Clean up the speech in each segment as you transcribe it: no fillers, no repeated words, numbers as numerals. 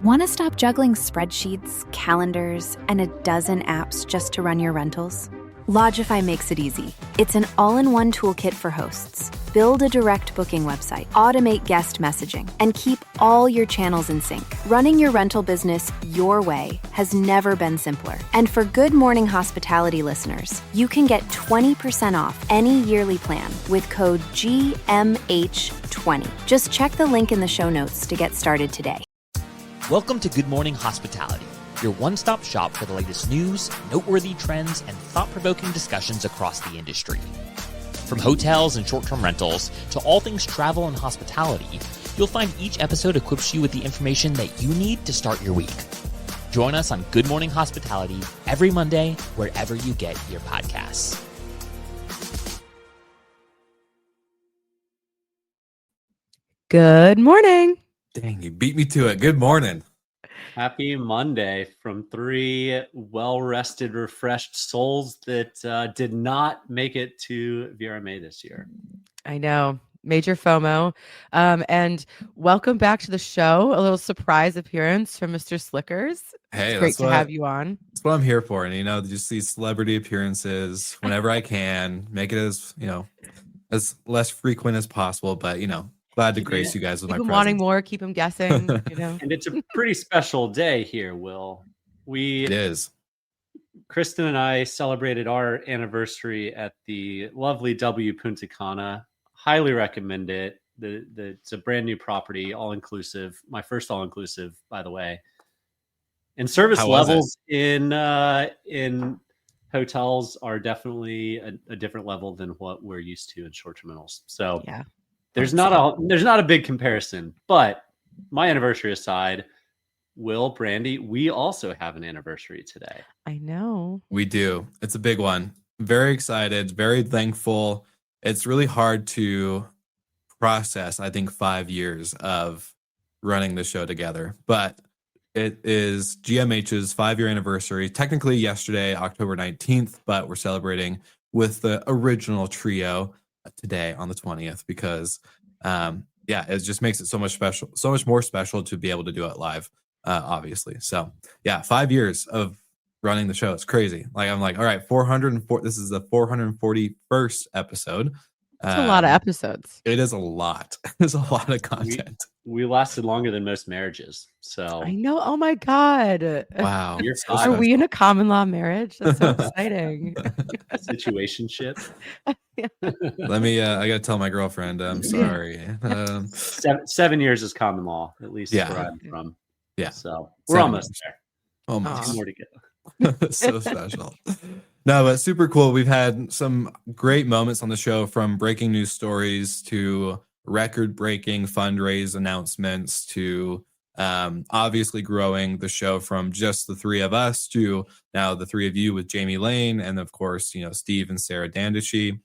Want to stop juggling spreadsheets, calendars, and a dozen apps just to run your rentals? Lodgify makes it easy. It's an all-in-one toolkit for hosts. Build a direct booking website, automate guest messaging, and keep all your channels in sync. Running your rental business your way has never been simpler. And for Good Morning Hospitality listeners, you can get 20% off any yearly plan with code GMH20. Just check the link in the show notes to get started today. Welcome to Good Morning Hospitality, your one-stop shop for the latest news, noteworthy trends, and thought-provoking discussions across the industry. From hotels and short-term rentals to all things travel and hospitality, you'll find each episode equips you with the information that you need to start your week. Join us on Good Morning Hospitality every Monday, wherever you get your podcasts. Good morning. Dang, you beat me to it. Good morning. Happy Monday from three well-rested, refreshed souls that did not make it to VRMA this year. I know. Major FOMO. And welcome back to the show. A little surprise appearance from Mr. Slickers. Hey, it's great to have you on. That's what I'm here for. And, just these celebrity appearances whenever I can, make it as less frequent as possible. But, glad to grace you guys with my presence. Wanting more, keep them guessing, And it's a pretty special day here, Will. It is. Kristen and I celebrated our anniversary at the lovely W Punta Cana. Highly recommend it. It's a brand new property, all-inclusive. My first all-inclusive, by the way. And service levels in hotels are definitely a different level than what we're used to in short-term rentals. So yeah. There's not a big comparison, but my anniversary aside, Will, Brandy, we also have an anniversary today. I know. We do. It's a big one. Very excited, very thankful. It's really hard to process, I think, 5 years of running the show together, but it is GMH's 5-year anniversary. Technically yesterday, October 19th, but we're celebrating with the original trio today on the 20th because it just makes it so much more special to be able to do it live, obviously. So 5 years of running the show. It's crazy. I'm like, all right, 404. This is the 441st episode. It's a lot of episodes. It is a lot. It's a lot of content. We lasted longer than most marriages. So I know. Oh my God. Wow. Are we in a common law marriage? That's so exciting. Situationship. Let me, I got to tell my girlfriend, I'm sorry. 7 years is common law, at least where I'm from. Yeah. So we're almost there. Almost. More to go. So special. No, but super cool. We've had some great moments on the show, from breaking news stories to record-breaking fundraise announcements to obviously growing the show from just the three of us to now the three of you with Jamie Lane and, of course, Steve and Sarah Dandashy.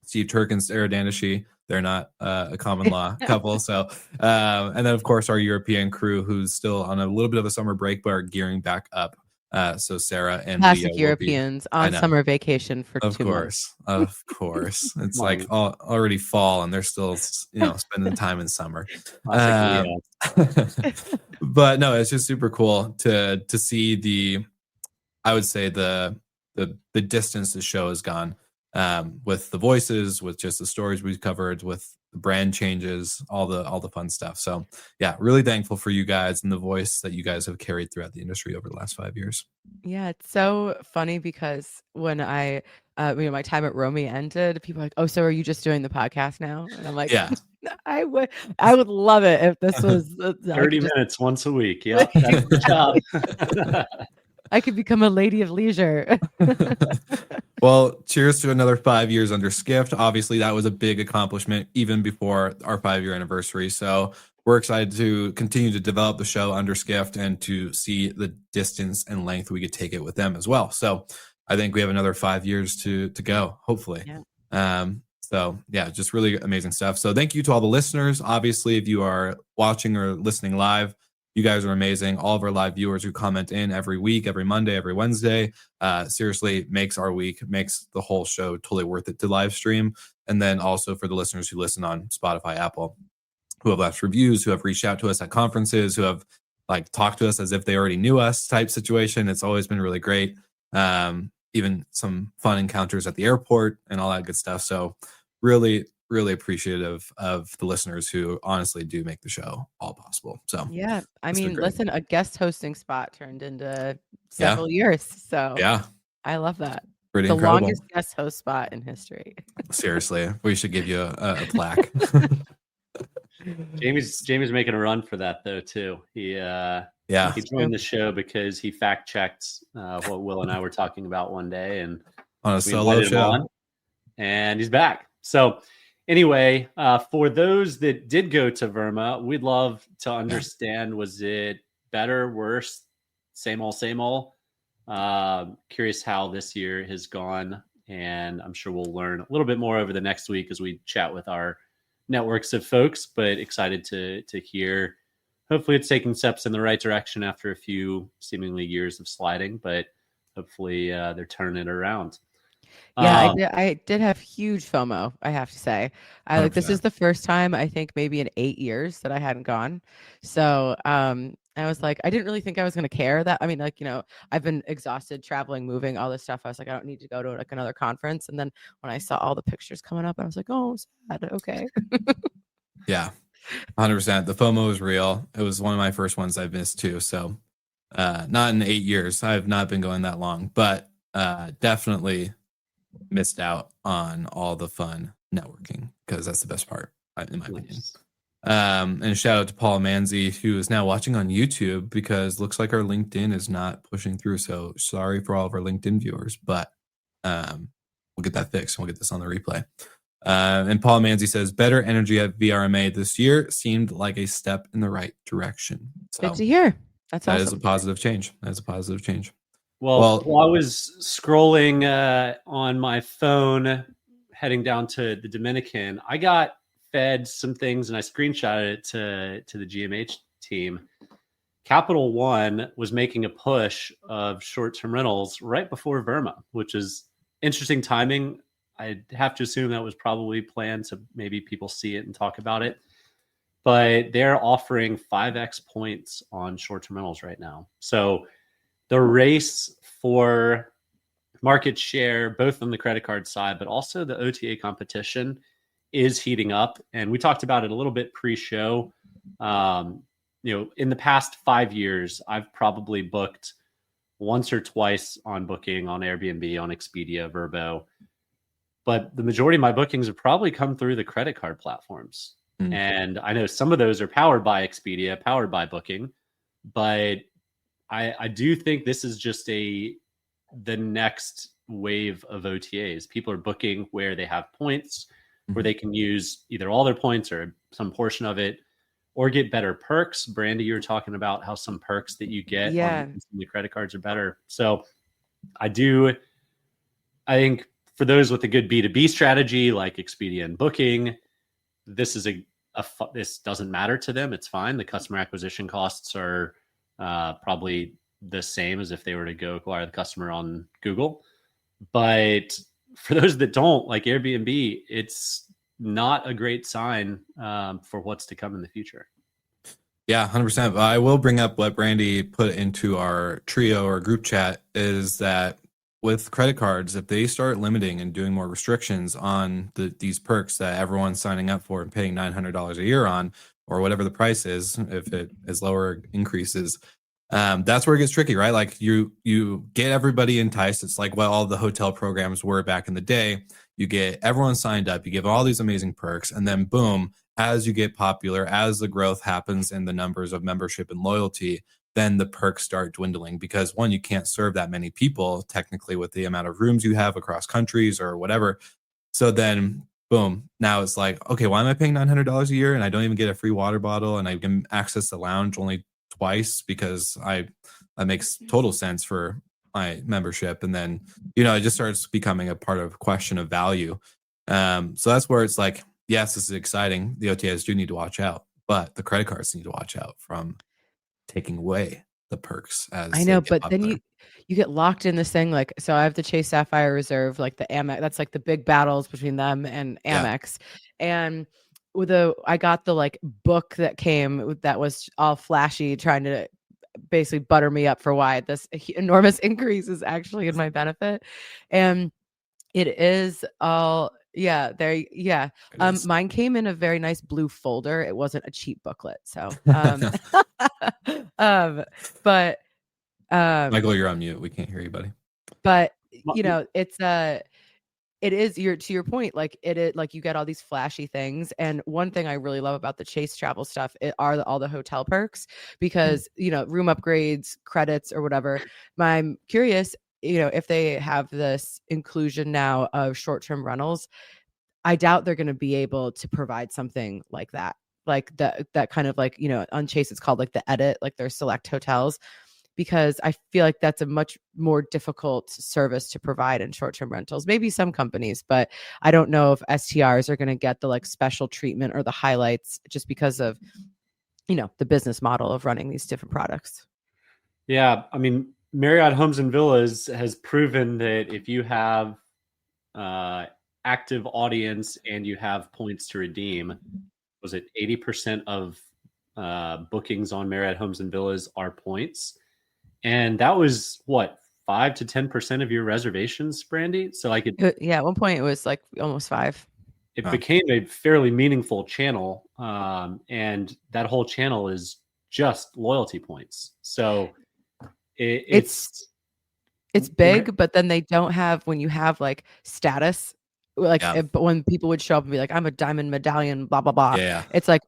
Steve Turk and Sarah Dandashy. They're not a common law couple. So, and then, of course, our European crew, who's still on a little bit of a summer break, but are gearing back up. So Sarah and classic Leah Europeans on summer vacation for 2 months. Of course. It's like already fall and they're still, spending time in summer. But no, it's just super cool to see I would say the distance the show has gone, with the voices, with just the stories we've covered, with the brand changes, all the fun stuff. So really thankful for you guys and the voice that you guys have carried throughout the industry over the last 5 years. Yeah, it's so funny because when I, my time at Romy ended, people are like, "Oh, so are you just doing the podcast now?" And I'm like, "Yeah, I would love it if this was 30 minutes once a week." Yeah, that's the job. I could become a lady of leisure. Well, cheers to another 5 years under Skift. Obviously, that was a big accomplishment even before our 5-year anniversary. So we're excited to continue to develop the show under Skift and to see the distance and length we could take it with them as well. So I think we have another 5 years to go, hopefully. Yeah. Just really amazing stuff. So thank you to all the listeners. Obviously, if you are watching or listening live, you guys are amazing. All of our live viewers who comment in every week, every Monday, every Wednesday, seriously makes our week, makes the whole show totally worth it to live stream. And then also for the listeners who listen on Spotify, Apple, who have left reviews, who have reached out to us at conferences, who have like talk to us as if they already knew us type situation. It's always been really great. Even some fun encounters at the airport and all that good stuff. So really, really appreciative of the listeners who honestly do make the show all possible. So Yeah. I it's been mean, great. listen, a guest hosting spot turned into Yeah. several years. So Yeah. I love that. Pretty The incredible. longest guest host spot in history. Seriously, we should give you a plaque. Jamie's making a run for that though too. He Yeah. he joined the show because he fact checked what Will and I were talking about one day, and On a we solo invited him show. on, and he's back. So anyway, for those that did go to Verma, we'd love to understand: was it better, worse, same old, same old? Curious how this year has gone, and I'm sure we'll learn a little bit more over the next week as we chat with our networks of folks. But excited to hear. Hopefully, it's taking steps in the right direction after a few seemingly years of sliding, but hopefully they're turning it around. Yeah, I did have huge FOMO, I have to say. This 100%. is the first time I think maybe in 8 years that I hadn't gone. So, I was like, I didn't really think I was going to care that. I mean, like, I've been exhausted traveling, moving, all this stuff. I was like, I don't need to go to like another conference. And then when I saw all the pictures coming up, I was like, oh, sad. Okay. Yeah. 100%. The FOMO is real. It was one of my first ones I've missed too. So, not in 8 years. I've not been going that long, but definitely missed out on all the fun networking because that's the best part, in my opinion. And shout out to Paul Manzi, who is now watching on YouTube because looks like our LinkedIn is not pushing through. So sorry for all of our LinkedIn viewers, but we'll get that fixed. We'll get this on the replay. And Paul Manzi says, better energy at VRMA this year seemed like a step in the right direction. So Good to hear. That's awesome. That is a positive change. That is a positive change. Well, while I was scrolling on my phone, heading down to the Dominican, I got fed some things and I screenshotted it to the GMH team. Capital One was making a push of short-term rentals right before Verma, which is interesting timing. I'd have to assume that was probably planned so maybe people see it and talk about it. But they're offering 5x points on short-term rentals right now. So the race for market share, both on the credit card side, but also the OTA competition, is heating up. And we talked about it a little bit pre-show. In the past 5 years, I've probably booked once or twice on Booking, on Airbnb, on Expedia, Vrbo. But the majority of my bookings have probably come through the credit card platforms. Mm. And I know some of those are powered by Expedia, powered by Booking, but I do think this is just the next wave of OTAs. People are booking where they have points, where they can use either all their points or some portion of it, or get better perks. Brandy, you were talking about how some perks that you get on the credit cards are better. So I think for those with a good B2B strategy like Expedia and Booking, this is this doesn't matter to them. It's fine. The customer acquisition costs are probably the same as if they were to go acquire the customer on Google. But for those that don't, like Airbnb, it's not a great sign for what's to come in the future. Yeah, 100%. I will bring up what Brandy put into our trio or group chat is that with credit cards, if they start limiting and doing more restrictions on these perks that everyone's signing up for and paying $900 a year on, or whatever the price is, if it is lower increases, that's where it gets tricky, right? Like you get everybody enticed. It's like what all the hotel programs were back in the day. You get everyone signed up, you give all these amazing perks, and then boom, as you get popular, as the growth happens in the numbers of membership and loyalty, then the perks start dwindling because one, you can't serve that many people technically with the amount of rooms you have across countries or whatever. So then boom, now it's like, okay, why am I paying $900 a year and I don't even get a free water bottle and I can access the lounge only twice because that makes total sense for my membership. And then, it just starts becoming a part of question of value. So that's where it's like, yes, this is exciting. The OTAs do need to watch out, but the credit cards need to watch out from taking away the perks as I know, but popular. then you get locked in this thing. Like, so I have the Chase Sapphire Reserve, like the Amex, that's like the big battles between them and Amex. Yeah. And I got the like book that came that was all flashy, trying to basically butter me up for why this enormous increase is actually in my benefit. And it is all, yeah, there, yeah. Mine came in a very nice blue folder. It wasn't a cheap booklet. So, but, Michael, you're on mute. We can't hear you, buddy. but it's it is to your point, like it is like you get all these flashy things. And one thing I really love about the Chase travel stuff are all the hotel perks, because room upgrades, credits or whatever. I'm curious, if they have this inclusion now of short-term rentals. I doubt they're going to be able to provide something like that, like that kind of like, on Chase it's called like the edit, like their select hotels, because I feel like that's a much more difficult service to provide in short-term rentals. Maybe some companies, but I don't know if STRs are going to get the like special treatment or the highlights just because of, the business model of running these different products. Yeah. I mean, Marriott Homes and Villas has proven that if you have active audience and you have points to redeem, was it 80% of bookings on Marriott Homes and Villas are points? And that was what, 5 to 10% of your reservations, Brandy? So like at one point it was like almost 5. It became a fairly meaningful channel. And that whole channel is just loyalty points. So it's big, but then they don't have, when you have like status, like when people would show up and be like, I'm a diamond medallion, blah, blah, blah. Yeah. It's like,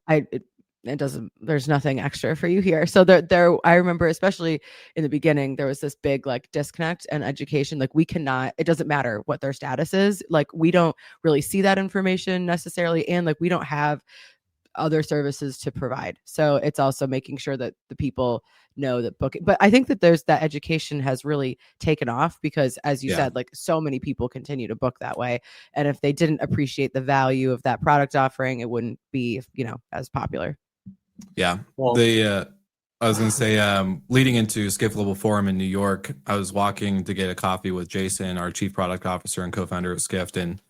it doesn't, there's nothing extra for you here. So there, I remember, especially in the beginning, there was this big like disconnect and education. Like it doesn't matter what their status is. Like we don't really see that information necessarily. And like, we don't have other services to provide. So it's also making sure that the people know that booking, but I think that that education has really taken off, because as you said, like so many people continue to book that way. And if they didn't appreciate the value of that product offering, it wouldn't be, as popular. Yeah. Well, I was going to say, leading into Skift Global Forum in New York, I was walking to get a coffee with Jason, our chief product officer and co-founder of Skift, and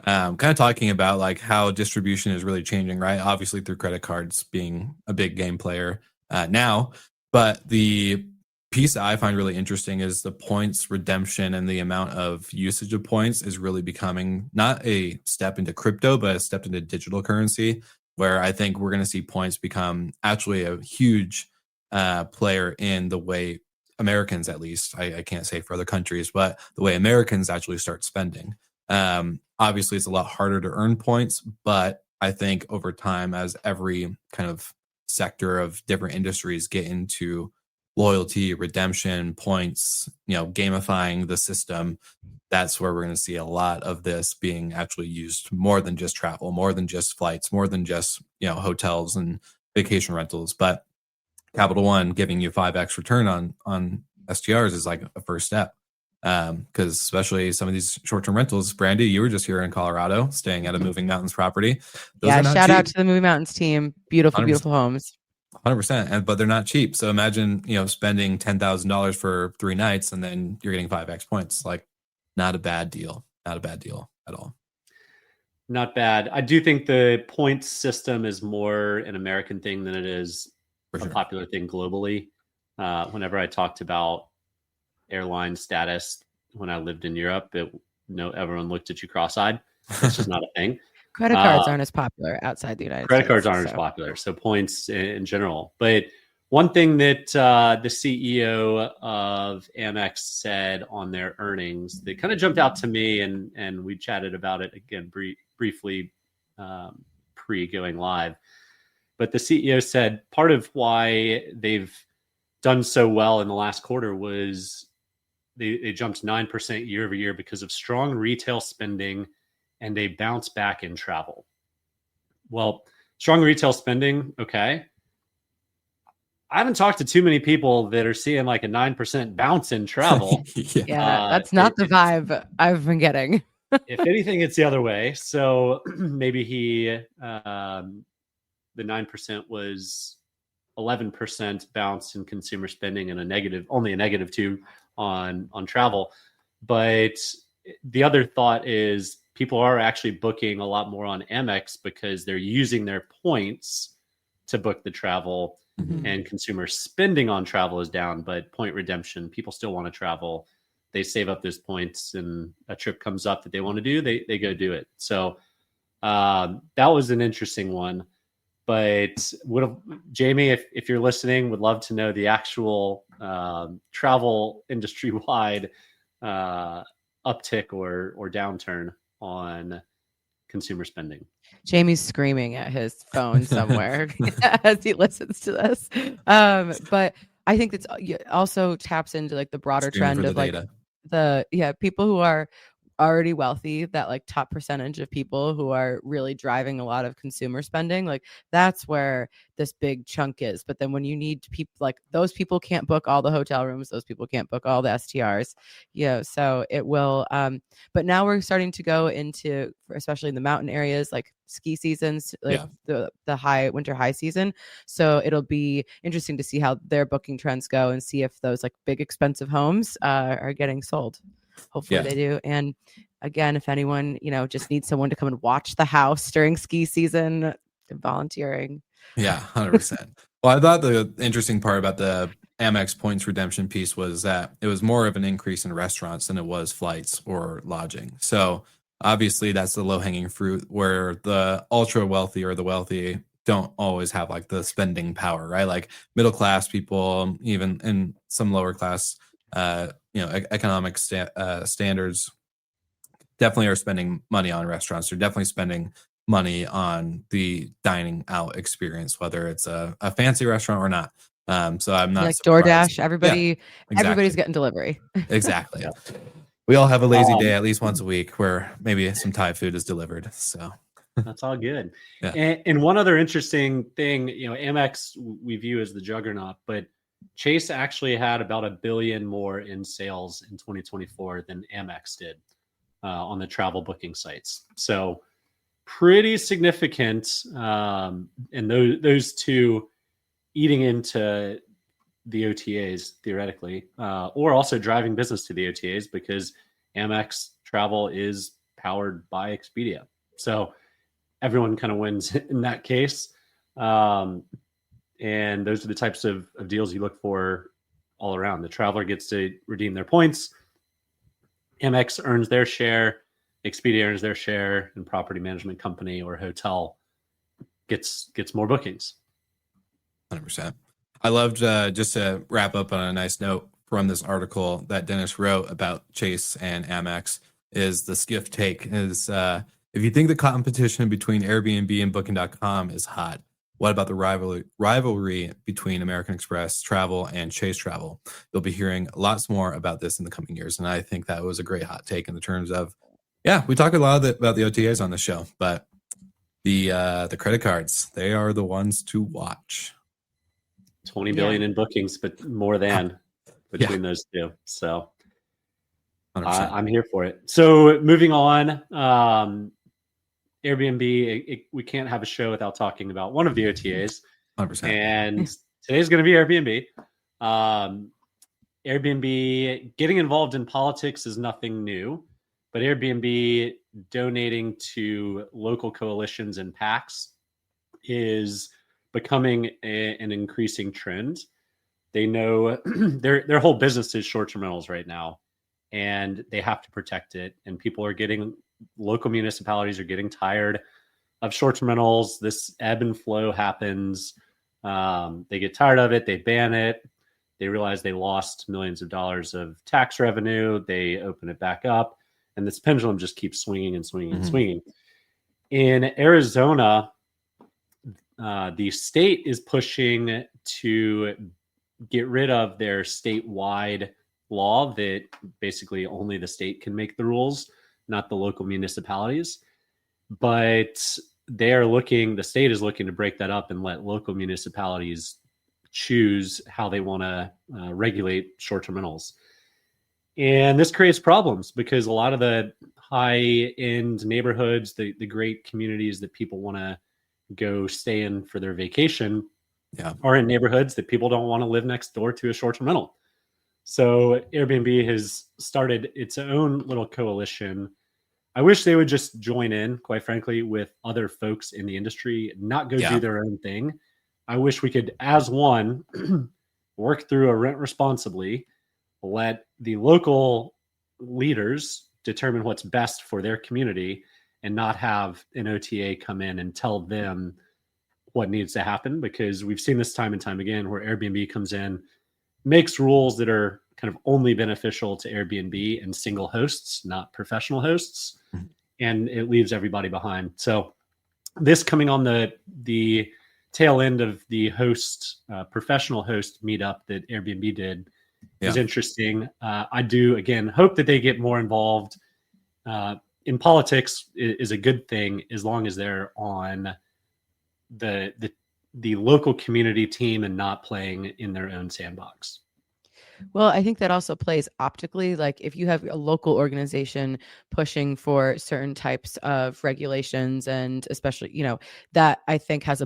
kind of talking about like how distribution is really changing, right? Obviously through credit cards being a big game player now, but the piece that I find really interesting is the points redemption, and the amount of usage of points is really becoming not a step into crypto, but a step into digital currency, where I think we're going to see points become actually a huge player in the way Americans, at least, I can't say for other countries, but the way Americans actually start spending. Obviously, it's a lot harder to earn points, but I think over time, as every kind of sector of different industries get into loyalty, redemption, points, gamifying the system, that's where we're going to see a lot of this being actually used more than just travel, more than just flights, more than just, hotels and vacation rentals. But Capital One giving you 5x return on STRs is like a first step. Because especially some of these short-term rentals, Brandy, you were just here in Colorado staying at a Moving Mountains property. Shout out to the Moving Mountains team. Beautiful, 100%. Beautiful homes. 100%. But they're not cheap. So imagine, spending $10,000 for 3 nights and then you're getting 5x points. Like, not a bad deal. Not a bad deal at all. Not bad. I do think the points system is more an American thing than it is a popular thing globally. Whenever I talked about airline status when I lived in Europe, everyone looked at you cross-eyed. It's just not a thing. Credit cards aren't as popular outside the United States. Credit cards aren't as popular, so points in general. But one thing that the CEO of Amex said on their earnings that kind of jumped out to me, and we chatted about it again briefly pre-going live. But the CEO said part of why they've done so well in the last quarter was they jumped 9% year over year because of strong retail spending and a bounce back in travel. Well, strong retail spending, okay. I haven't talked to too many people that are seeing like a 9% bounce in travel. That's not the vibe I've been getting. If anything, it's the other way. So maybe the 9% was 11% bounce in consumer spending and only a negative 2 on travel. But the other thought is people are actually booking a lot more on Amex because they're using their points to book the travel, and consumer spending on travel is down, but point redemption, people still want to travel. They save up those points, and a trip comes up that they want to do, they go do it. So that was an interesting one. But Jamie, if you're listening, would love to know the actual travel industry wide uptick or downturn on consumer spending. Jamie's screaming at his phone somewhere as he listens to this. But I think that's also taps into like the broader trend of like people who are already wealthy, that like top percentage of people who are really driving a lot of consumer spending, like that's where this big chunk is. But then when you need people, like those people can't book all the hotel rooms, those people can't book all the STRs, so it will but now we're starting to go into, especially in the mountain areas, like ski seasons, like the high winter high season. So it'll be interesting to see how their booking trends go and see if those like big expensive homes are getting sold. Hopefully they do. And again, if anyone, just needs someone to come and watch the house during ski season, volunteering. Yeah, 100%. Well, I thought the interesting part about the Amex points redemption piece was that it was more of an increase in restaurants than it was flights or lodging. So obviously that's the low-hanging fruit, where the ultra wealthy or the wealthy don't always have like the spending power, right? Like middle class people, even in some lower class economic standards, definitely are spending money on restaurants. They're definitely spending money on the dining out experience, whether it's a fancy restaurant or not. So I'm not like surprised. DoorDash. Everybody's getting delivery. Exactly. We all have a lazy day at least once a week where maybe some Thai food is delivered. So that's all good. And one other interesting thing, Amex we view as the juggernaut, but Chase actually had about $1 billion more in sales in 2024 than Amex did on the travel booking sites. So pretty significant. And those two eating into the OTAs theoretically, or also driving business to the OTAs, because Amex travel is powered by Expedia. So everyone kind of wins in that case. And those are the types of deals you look for all around. The traveler gets to redeem their points. Amex earns their share. Expedia earns their share, and property management company or hotel gets more bookings. 100%. I loved, just to wrap up on a nice note from this article that Dennis wrote about Chase and Amex, is the Skift take is, if you think the competition between Airbnb and Booking.com is hot, what about the rivalry between American Express Travel and Chase Travel? You'll be hearing lots more about this in the coming years. And I think that was a great hot take in the terms of, we talk a lot about the OTAs on the show, but the credit cards, they are the ones to watch. 20 billion in bookings, but more than between those two. So I'm here for it. So moving on, Airbnb, we can't have a show without talking about one of the OTAs. 100%. And today's going to be Airbnb. Airbnb getting involved in politics is nothing new, but Airbnb donating to local coalitions and PACs is becoming an increasing trend. They know their whole business is short-term rentals right now, and they have to protect it. And local municipalities are getting tired of short-term rentals. This ebb and flow happens. They get tired of it. They ban it. They realize they lost millions of dollars of tax revenue. They open it back up, and this pendulum just keeps swinging and swinging and swinging. In Arizona, the state is pushing to get rid of their statewide law that basically only the state can make the rules, not the local municipalities. But the state is looking to break that up and let local municipalities choose how they want to regulate short-term rentals. And this creates problems because a lot of the high-end neighborhoods, the great communities that people want to go stay in for their vacation, are in neighborhoods that people don't want to live next door to a short-term rental. So Airbnb has started its own little coalition. I wish they would just join in, quite frankly, with other folks in the industry, not go do their own thing. I wish we could, as one, work through a rent responsibly, let the local leaders determine what's best for their community, and not have an OTA come in and tell them what needs to happen, because we've seen this time and time again where Airbnb comes in, makes rules that are kind of only beneficial to Airbnb and single hosts, not professional hosts, and it leaves everybody behind. So this coming on the tail end of the professional host meetup that Airbnb did is interesting. I do, again, hope that they get more involved. In politics is a good thing as long as they're on the local community team and not playing in their own sandbox. Well, I think that also plays optically. Like if you have a local organization pushing for certain types of regulations, and especially, that I think has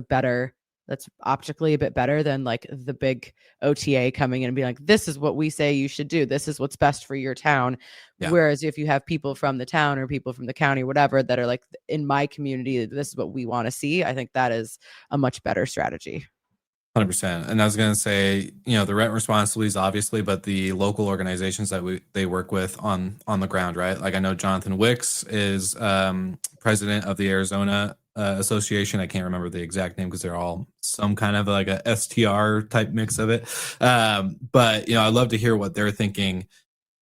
that's optically a bit better than like the big OTA coming in and being like, this is what we say you should do. This is what's best for your town. Yeah. Whereas if you have people from the town or people from the county, whatever, that are like, in my community, this is what we want to see, I think that is a much better strategy. 100%. And I was going to say, the rent responsibilities, obviously, but the local organizations that they work with on the ground, right? Like I know Jonathan Wicks is president of the Arizona Association. I can't remember the exact name because they're all some kind of like a STR type mix of it. But, I'd love to hear what they're thinking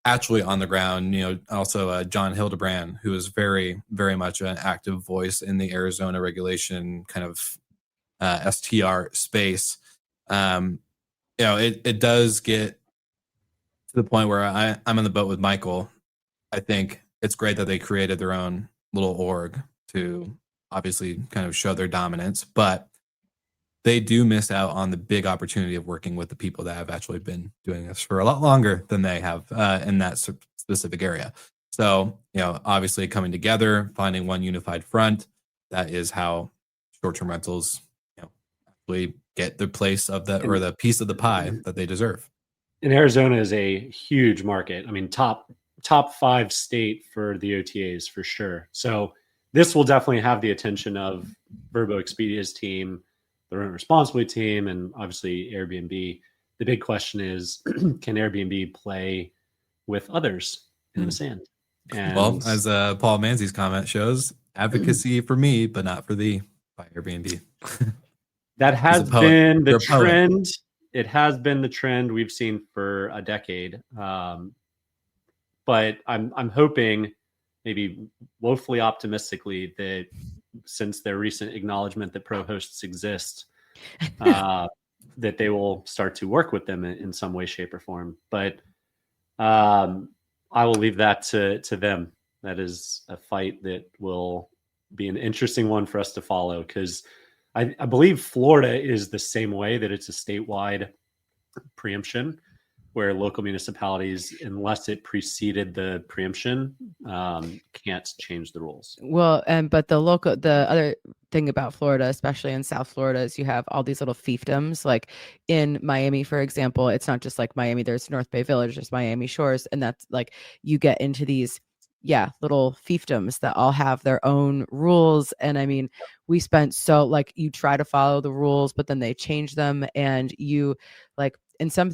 actually on the ground. Also John Hildebrand, who is very, very much an active voice in the Arizona regulation kind of STR space. It does get to the point where I'm in the boat with Michael. I think it's great that they created their own little org to obviously kind of show their dominance, but they do miss out on the big opportunity of working with the people that have actually been doing this for a lot longer than they have in that specific area. So, obviously coming together, finding one unified front, that is how short-term rentals get the place of or the piece of the pie that they deserve. And Arizona is a huge market. I mean, top 5 state for the OTAs for sure. So this will definitely have the attention of Vrbo Expedia's team, the rent responsibly team, and obviously Airbnb. The big question is, can Airbnb play with others in the sand? And well, as Paul Manzi's comment shows, advocacy for me, but not for thee by Airbnb. That has been the trend. It has been the trend we've seen for a decade. But I'm hoping, maybe woefully optimistically, that since their recent acknowledgement that pro hosts exist, that they will start to work with them in some way, shape, or form. But I will leave that to them. That is a fight that will be an interesting one for us to follow, because I believe Florida is the same way, that it's a statewide preemption where local municipalities, unless it preceded the preemption, can't change the rules. Well, but the other thing about Florida, especially in South Florida, is you have all these little fiefdoms. Like in Miami, for example, it's not just like Miami. There's North Bay Village, there's Miami Shores, and that's like you get into these little fiefdoms that all have their own rules. And I mean, we spent you try to follow the rules, but then they change them, and you like in some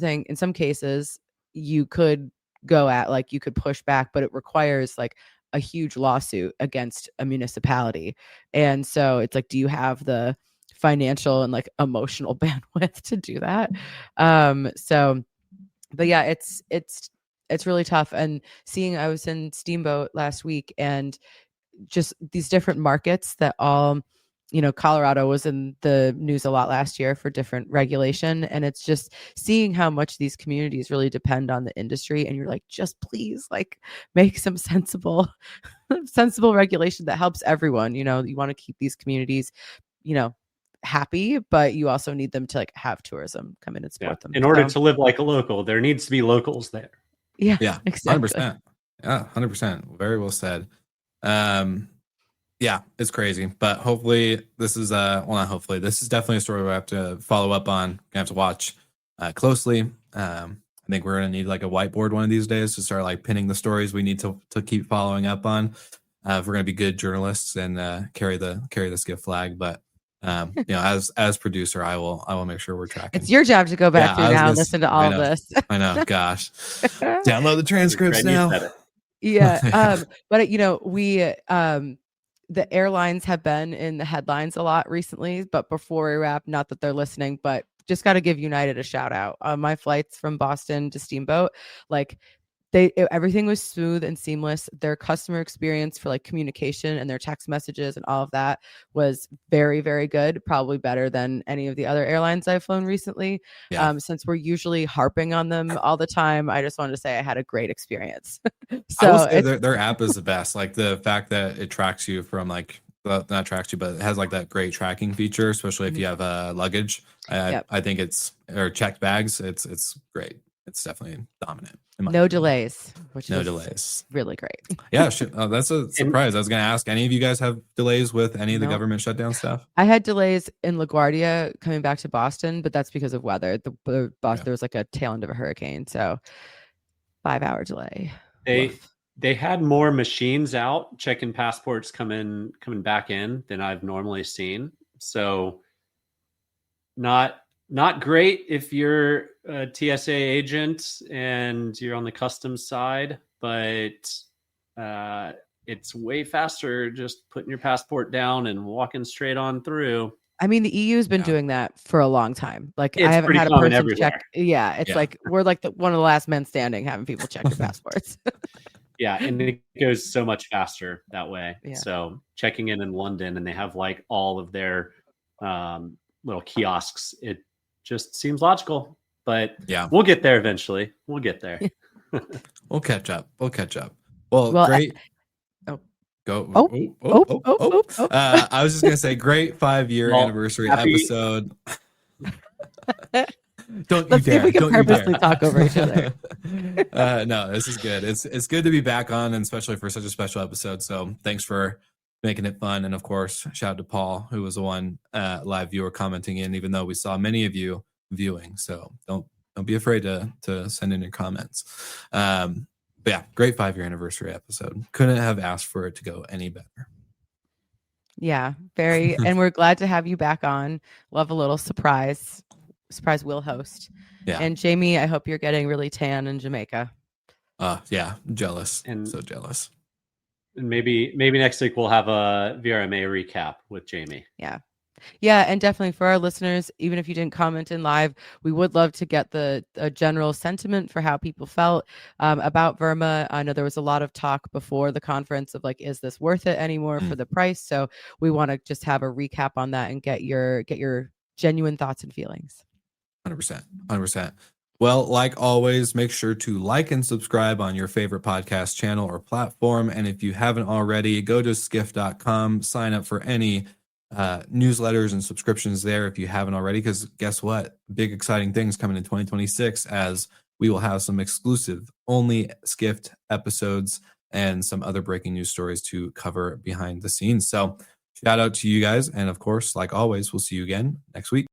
cases you could you could push back, but it requires like a huge lawsuit against a municipality. And so it's like, do you have the financial and like emotional bandwidth to do that? But yeah, it's really tough. And I was in Steamboat last week, and just these different markets that all, Colorado was in the news a lot last year for different regulation. And it's just seeing how much these communities really depend on the industry. And you're like, just please like make some sensible regulation that helps everyone. You want to keep these communities, happy, but you also need them to like have tourism come in and support them. In order to live like a local, there needs to be locals there. Yeah, exactly. 100%. Yeah, 100%. Very well said. Yeah, it's crazy, but hopefully this is not hopefully, this is definitely a story we have to follow up on. Gonna have to watch closely. I think we're gonna need like a whiteboard one of these days to start like pinning the stories we need to keep following up on. if we're going to be good journalists and carry the Skift flag. But as producer, I will make sure we're tracking. It's your job to go back through now and listen to all of this. I know. Gosh, download the transcripts now. Yeah. But we the airlines have been in the headlines a lot recently. But before we wrap, not that they're listening, but just got to give United a shout out. My flights from Boston to Steamboat, everything was smooth and seamless. Their customer experience for communication and their text messages and all of that was very, very good. Probably better than any of the other airlines I've flown recently. Yeah. Since we're usually harping on them all the time, I just wanted to say I had a great experience. So I will say their app is the best. The fact that it tracks you from not tracks you, but it has that great tracking feature, especially if you have luggage. I think or checked bags. It's great. It's definitely dominant. No delays, which no is delays. Really great. Yeah, that's a surprise. I was going to ask, any of you guys have delays with any of the government shutdown stuff? I had delays in LaGuardia coming back to Boston, but that's because of weather. There was a tail end of a hurricane, so 5-hour delay. They had more machines out checking passports coming back in than I've normally seen. So not great if you're a TSA agent and you're on the customs side, but it's way faster just putting your passport down and walking straight on through. I mean, the EU has been doing that for a long time. I haven't had a person everywhere. check. Yeah, it's we're one of the last men standing having people check your passports. Yeah, and it goes so much faster that way. Yeah. So checking in London, and they have all of their little kiosks. It just seems logical, but we'll get there eventually. We'll get there. We'll catch up. Well, great. Go. I was just gonna say, great 5-year anniversary episode. Let's see if we can purposely talk over each other. No, this is good. It's good to be back on, and especially for such a special episode. So thanks for making it fun. And of course, shout out to Paul, who was the one live viewer commenting in, even though we saw many of you viewing. So don't be afraid to send in your comments. But yeah, great 5-year anniversary episode. Couldn't have asked for it to go any better. Yeah, very. And we're glad to have you back on. Love a little surprise will host. Yeah. And Jamie, I hope you're getting really tan in Jamaica. Yeah, jealous. And so jealous. And maybe next week we'll have a VRMA recap with Jamie. Yeah, and definitely for our listeners, even if you didn't comment in live, we would love to get the general sentiment for how people felt about Verma. I know there was a lot of talk before the conference of is this worth it anymore for the price? So we want to just have a recap on that and get your genuine thoughts and feelings. 100%. Well, like always, make sure to like and subscribe on your favorite podcast channel or platform. And if you haven't already, go to skift.com, sign up for any newsletters and subscriptions there if you haven't already, because guess what? Big exciting things coming in 2026, as we will have some exclusive only Skift episodes and some other breaking news stories to cover behind the scenes. So shout out to you guys. And of course, like always, we'll see you again next week.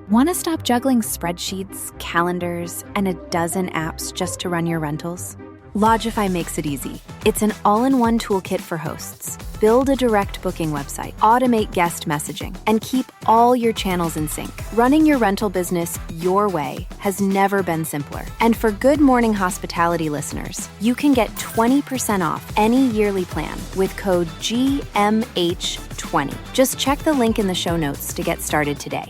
Want to stop juggling spreadsheets, calendars, and a dozen apps just to run your rentals? Lodgify makes it easy. It's an all-in-one toolkit for hosts. Build a direct booking website, automate guest messaging, and keep all your channels in sync. Running your rental business your way has never been simpler. And for Good Morning Hospitality listeners, you can get 20% off any yearly plan with code GMH20. Just check the link in the show notes to get started today.